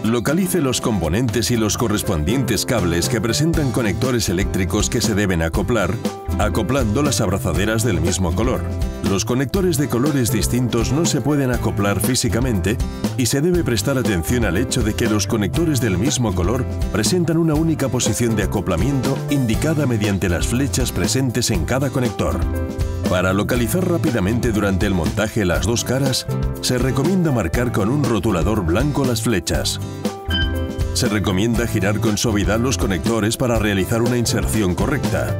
Localice los componentes y los correspondientes cables que presentan conectores eléctricos que se deben acoplar, acoplando las abrazaderas del mismo color. Los conectores de colores distintos no se pueden acoplar físicamente y se debe prestar atención al hecho de que los conectores del mismo color presentan una única posición de acoplamiento indicada mediante las flechas presentes en cada conector. Para localizar rápidamente durante el montaje las dos caras, se recomienda marcar con un rotulador blanco las flechas. Se recomienda girar con suavidad los conectores para realizar una inserción correcta.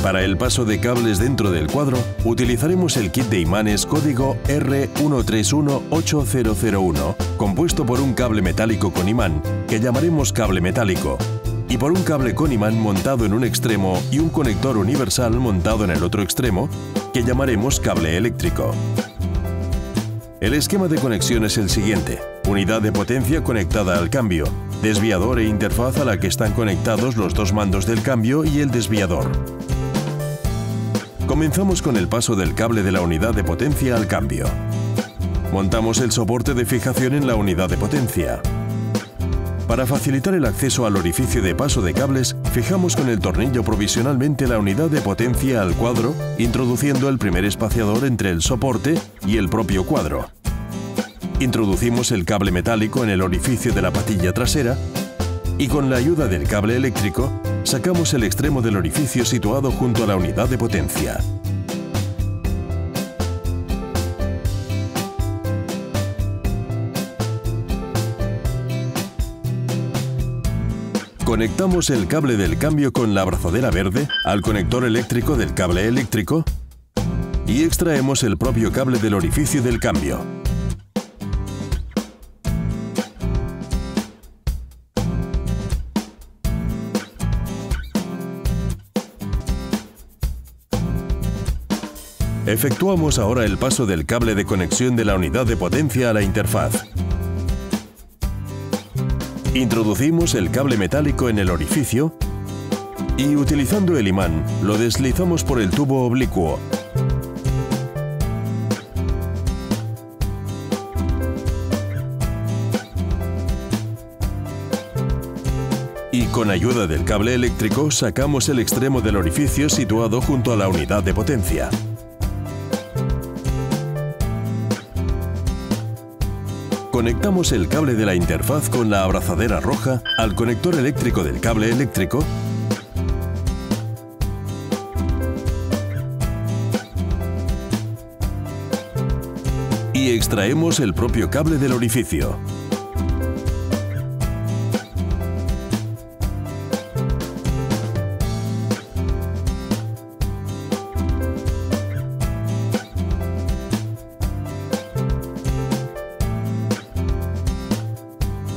Para el paso de cables dentro del cuadro, utilizaremos el kit de imanes código R13180001, compuesto por un cable metálico con imán, que llamaremos cable metálico, y por un cable con imán montado en un extremo y un conector universal montado en el otro extremo, que llamaremos cable eléctrico. El esquema de conexión es el siguiente: unidad de potencia conectada al cambio, desviador e interfaz a la que están conectados los dos mandos del cambio y el desviador. Comenzamos con el paso del cable de la unidad de potencia al cambio. Montamos el soporte de fijación en la unidad de potencia. Para facilitar el acceso al orificio de paso de cables, fijamos con el tornillo provisionalmente la unidad de potencia al cuadro, introduciendo el primer espaciador entre el soporte y el propio cuadro. Introducimos el cable metálico en el orificio de la patilla trasera y con la ayuda del cable eléctrico, sacamos el extremo del orificio situado junto a la unidad de potencia. Conectamos el cable del cambio con la abrazadera verde al conector eléctrico del cable eléctrico y extraemos el propio cable del orificio del cambio. Efectuamos ahora el paso del cable de conexión de la unidad de potencia a la interfaz. Introducimos el cable metálico en el orificio y, utilizando el imán, lo deslizamos por el tubo oblicuo. Y con ayuda del cable eléctrico sacamos el extremo del orificio situado junto a la unidad de potencia. Conectamos el cable de la interfaz con la abrazadera roja al conector eléctrico del cable eléctrico y extraemos el propio cable del orificio.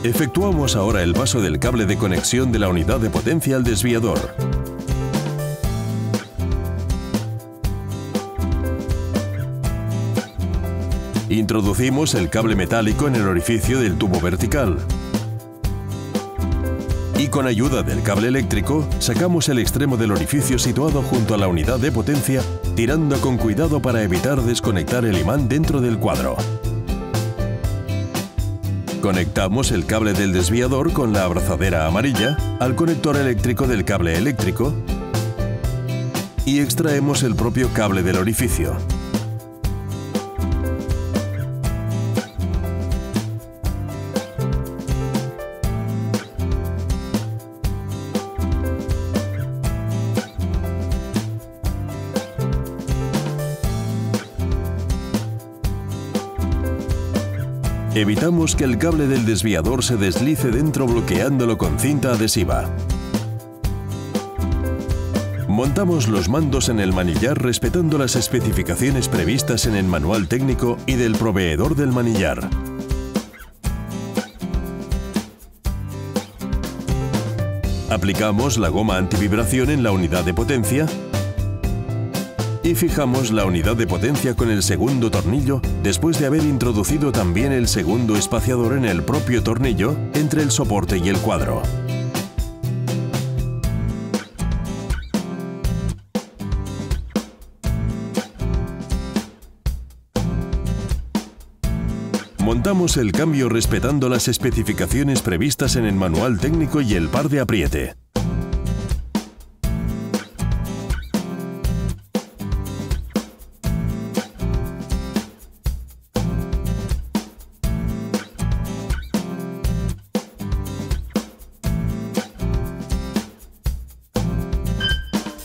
Efectuamos ahora el paso del cable de conexión de la unidad de potencia al desviador. Introducimos el cable metálico en el orificio del tubo vertical. Y con ayuda del cable eléctrico, sacamos el extremo del orificio situado junto a la unidad de potencia, tirando con cuidado para evitar desconectar el imán dentro del cuadro. Conectamos el cable del desviador con la abrazadera amarilla al conector eléctrico del cable eléctrico y extraemos el propio cable del orificio. Evitamos que el cable del desviador se deslice dentro bloqueándolo con cinta adhesiva. Montamos los mandos en el manillar respetando las especificaciones previstas en el manual técnico y del proveedor del manillar. Aplicamos la goma antivibración en la unidad de potencia y fijamos la unidad de potencia con el segundo tornillo después de haber introducido también el segundo espaciador en el propio tornillo entre el soporte y el cuadro. Montamos el cambio respetando las especificaciones previstas en el manual técnico y el par de apriete.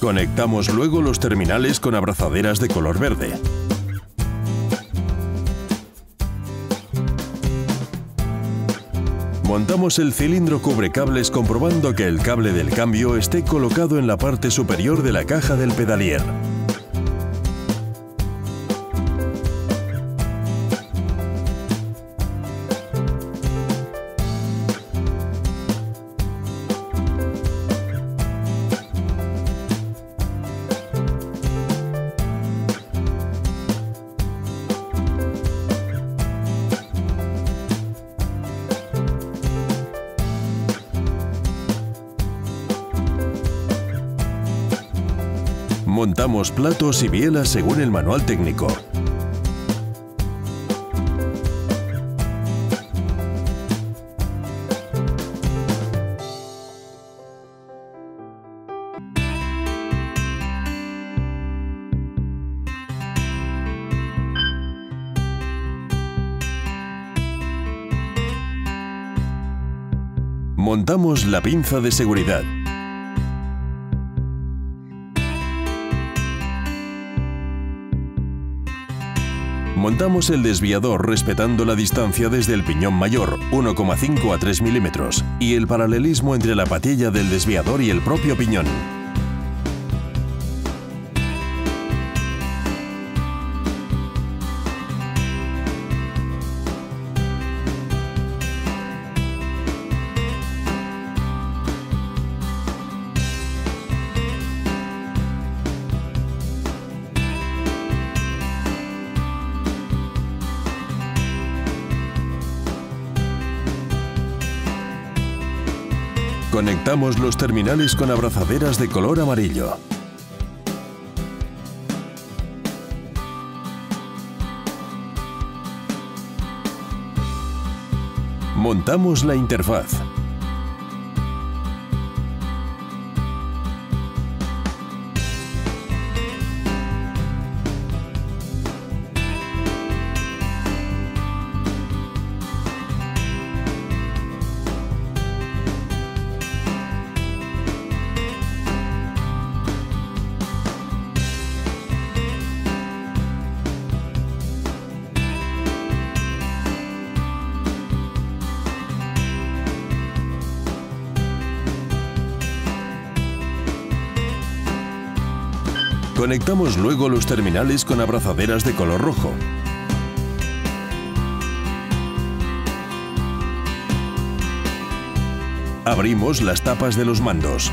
Conectamos luego los terminales con abrazaderas de color verde. Montamos el cilindro cubrecables comprobando que el cable del cambio esté colocado en la parte superior de la caja del pedalier. Montamos platos y bielas según el manual técnico. Montamos la pinza de seguridad. Montamos el desviador respetando la distancia desde el piñón mayor, 1,5 a 3 milímetros, y el paralelismo entre la patilla del desviador y el propio piñón. Conectamos los terminales con abrazaderas de color amarillo. Montamos la interfaz. Conectamos luego los terminales con abrazaderas de color rojo. Abrimos las tapas de los mandos.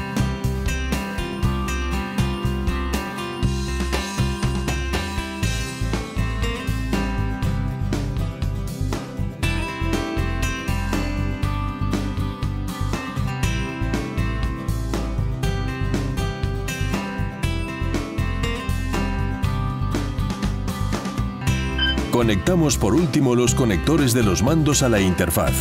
Conectamos por último los conectores de los mandos a la interfaz.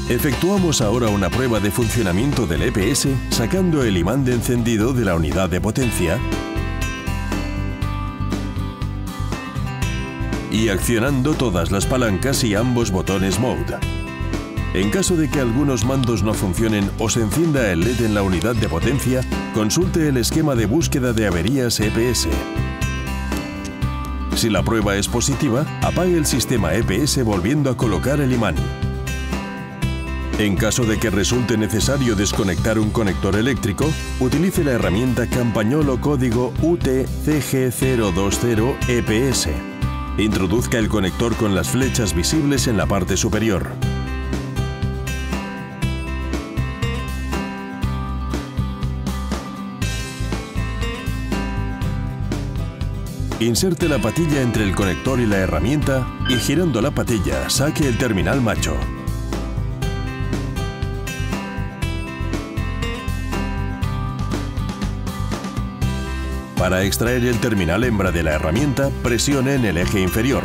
Efectuamos ahora una prueba de funcionamiento del EPS sacando el imán de encendido de la unidad de potencia y accionando todas las palancas y ambos botones Mode. En caso de que algunos mandos no funcionen o se encienda el LED en la unidad de potencia, consulte el esquema de búsqueda de averías EPS. Si la prueba es positiva, apague el sistema EPS volviendo a colocar el imán. En caso de que resulte necesario desconectar un conector eléctrico, utilice la herramienta campañolo código UTCG020 EPS. Introduzca el conector con las flechas visibles en la parte superior. Inserte la patilla entre el conector y la herramienta y girando la patilla saque el terminal macho. Para extraer el terminal hembra de la herramienta, presione en el eje inferior.